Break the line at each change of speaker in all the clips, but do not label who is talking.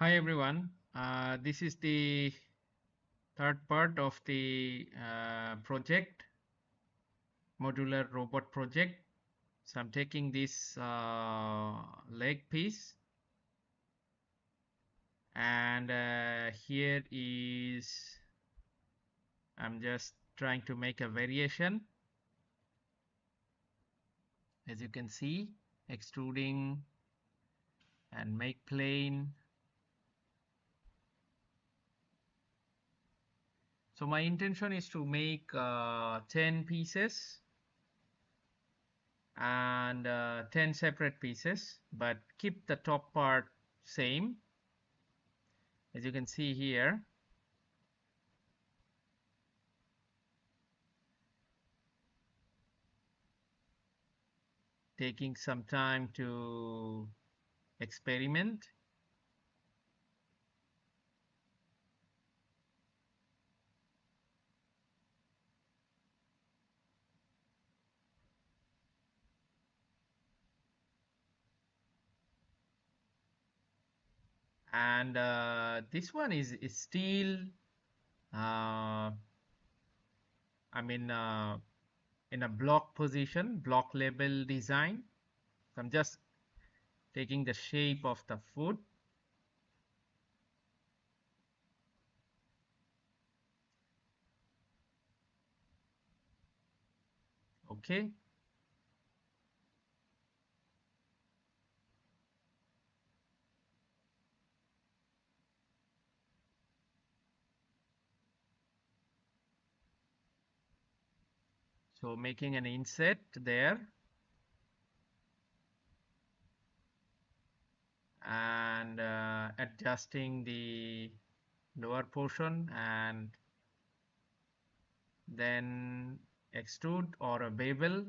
Hi everyone. This is the third part of the project, modular robot project. So I'm taking this leg piece, and here is I'm just trying to make a variation. As you can see, extruding and make plane. So my intention is to make 10 pieces and 10 separate pieces, but keep the top part same. As you can see here, taking some time to experiment. And this one is still I mean in a block position, block level design. So I'm just taking the shape of the foot. Okay. So making an inset there, and adjusting the lower portion, and then extrude or a bevel.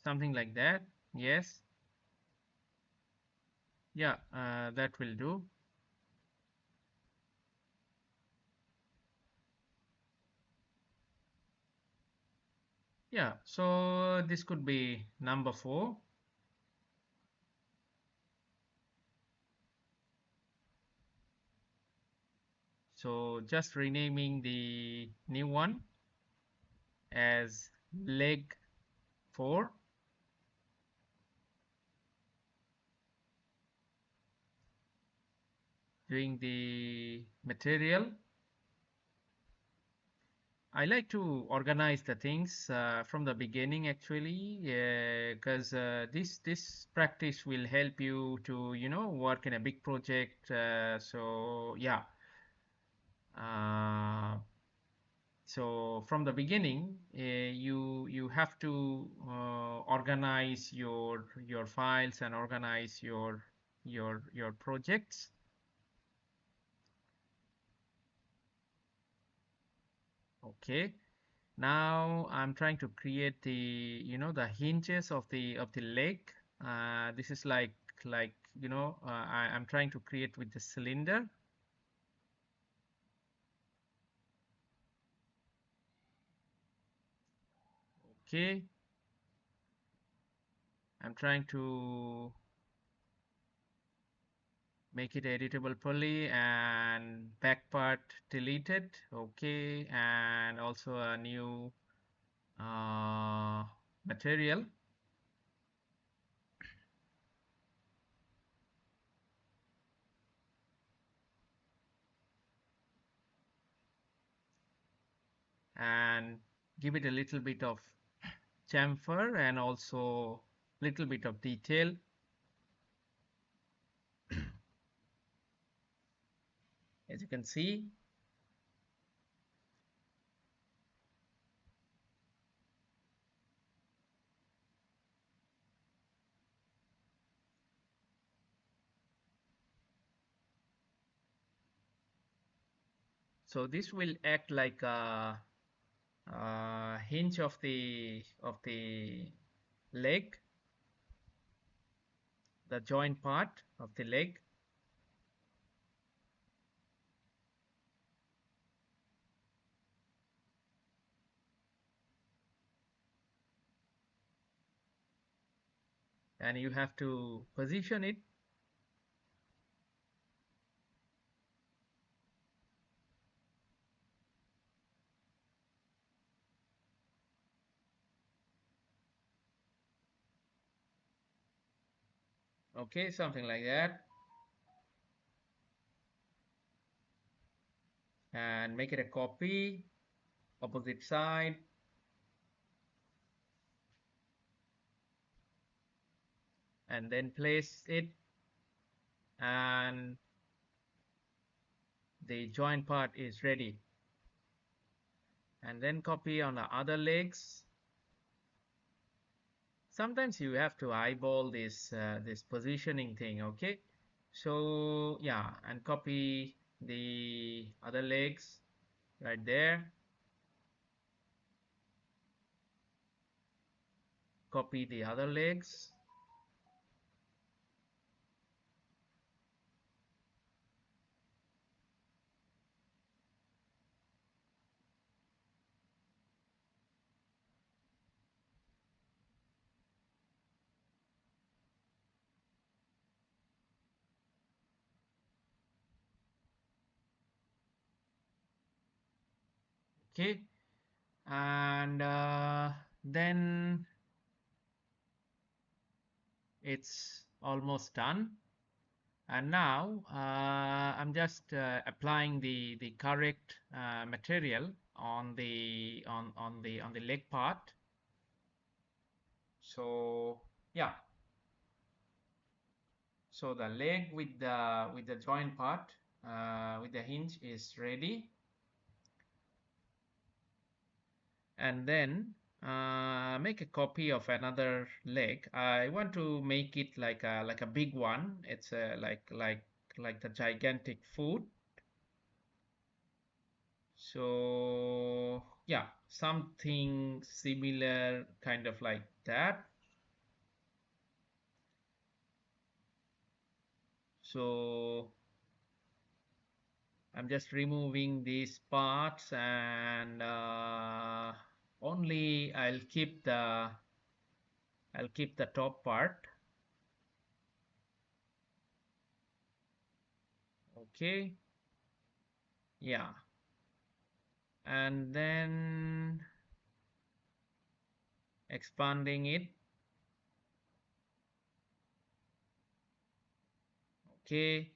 Something like that. Yes. Yeah, that will do. Yeah, so this could be number 4. So just renaming the new one as leg 4. Doing the material. I like to organize the things from the beginning actually, because this practice will help you to work in a big project. So yeah, uh, so from the beginning, you have to organize your files and organize your projects. Okay. Now I'm trying to create the the hinges of the leg. This is like I'm trying to create with the cylinder. Okay, I'm trying to make it editable poly and back part deleted. Okay, and also a new uh, material. And give it a little bit of chamfer and also little bit of detail. As you can see, so this will act like a hinge of the leg, the joint part of the leg. and you have to position it. Okay, something like that, and make it a copy, opposite side, and then place it, and the joint part is ready. And then copy on the other legs. Sometimes you have to eyeball this positioning thing, okay? So yeah, and copy the other legs right there. Copy the other legs. Okay, and then it's almost done. And now I'm just applying the correct material on the leg part. So yeah, so the leg with the joint part with the hinge is ready. And then make a copy of another leg. I want to make it like a big one. It's like the gigantic foot. So yeah, something similar, kind of like that. So I'm just removing these parts, and only I'll keep the top part. Okay, yeah, and then expanding it. Okay,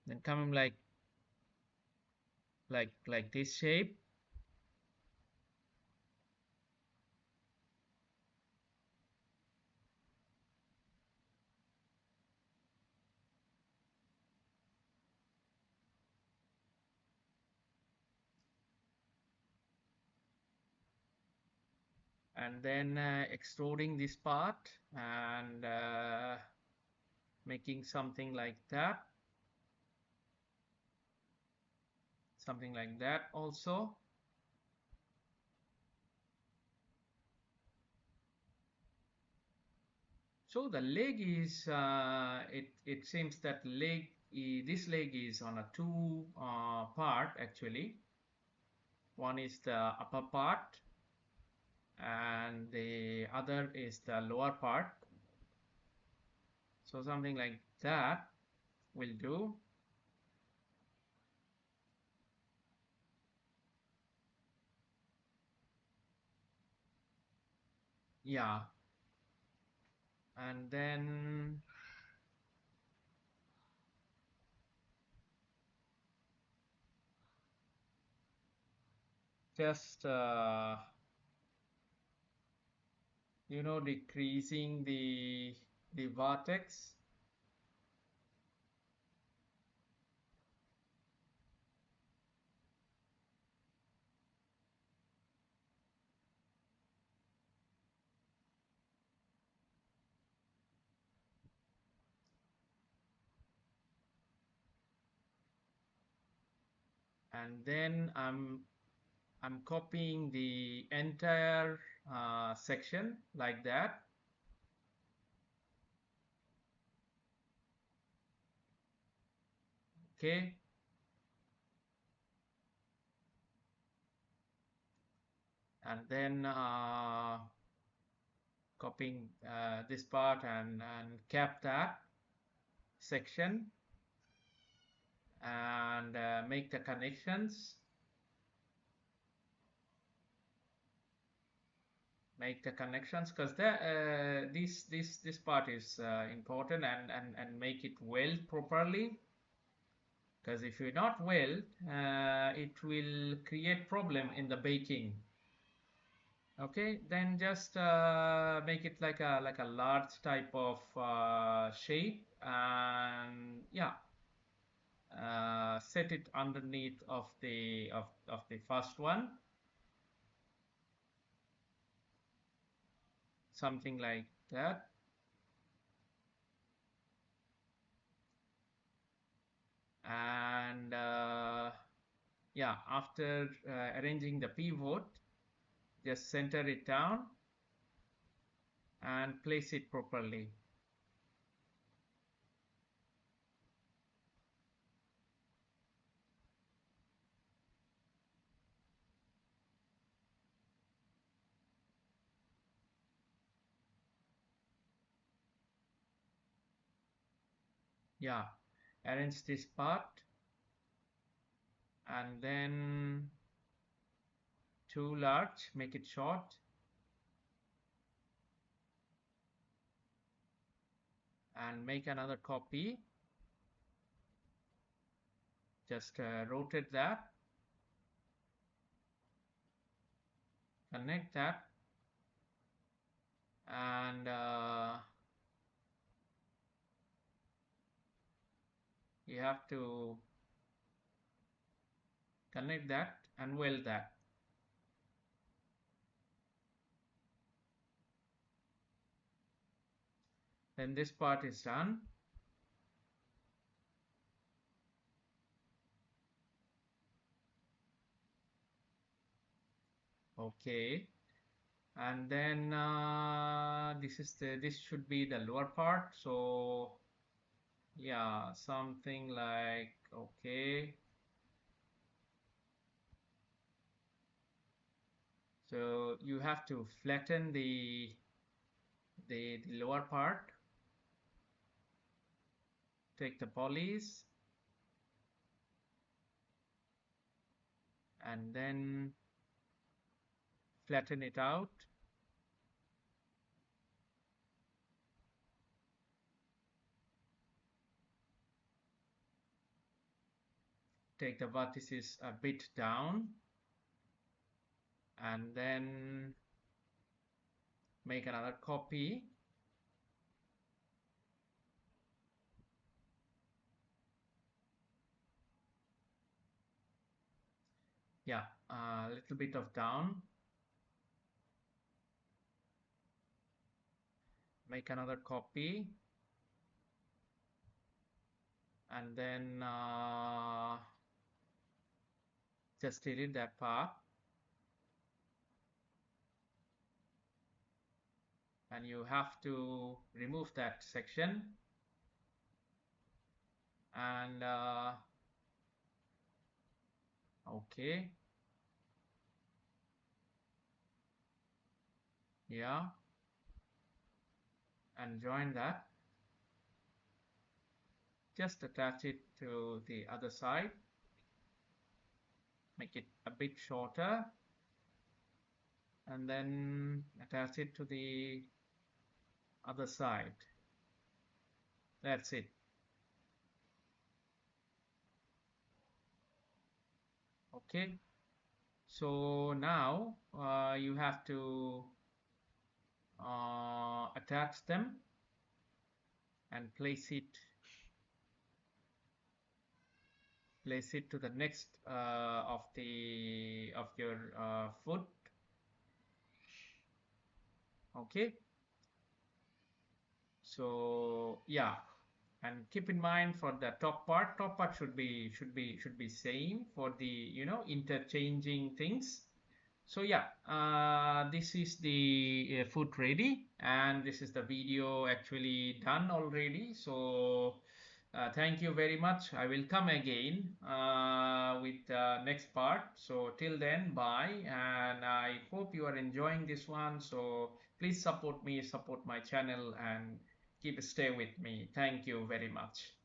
then coming like this shape, and then extruding this part, and making something like that also. So the leg is it seems that this leg is on a two part actually. One is the upper part, and the other is the lower part. So something like that will do. Yeah, and then just decreasing the vertex, and then I'm copying the entire section like that. Okay, and then copying this part and cap that section and make the connections. Because this part is important, and make it weld properly, because if you not weld, it will create problem in the baking. Okay, then just make it like a large type of shape, and yeah, set it underneath of the first one, something like that. And yeah, after arranging the pivot, just center it down and place it properly. Yeah, arrange this part, and then too large, make it short, and make another copy. Just rotate that, connect that, and you have to connect that and weld that. Then this part is done. Okay, and then this should be the lower part. So yeah, something like, okay, so you have to flatten the lower part. Take the polys and then flatten it out. Take the vertices a bit down, and then make another copy. Yeah, a little bit of down. Make another copy, and then just delete that part, and you have to remove that section, and okay, yeah, and join that. Just attach it to the other side, make it a bit shorter, and then attach it to the other side. That's it. Okay, so now you have to attach them and place it to the next of your foot. Okay, so yeah, and keep in mind for the top part should be same for the interchanging things. So yeah, this is the foot ready, and this is the video actually done already. So Thank you very much. I will come again with the next part. So till then, bye. And I hope you are enjoying this one. So please support me, support my channel, and keep stay with me. Thank you very much.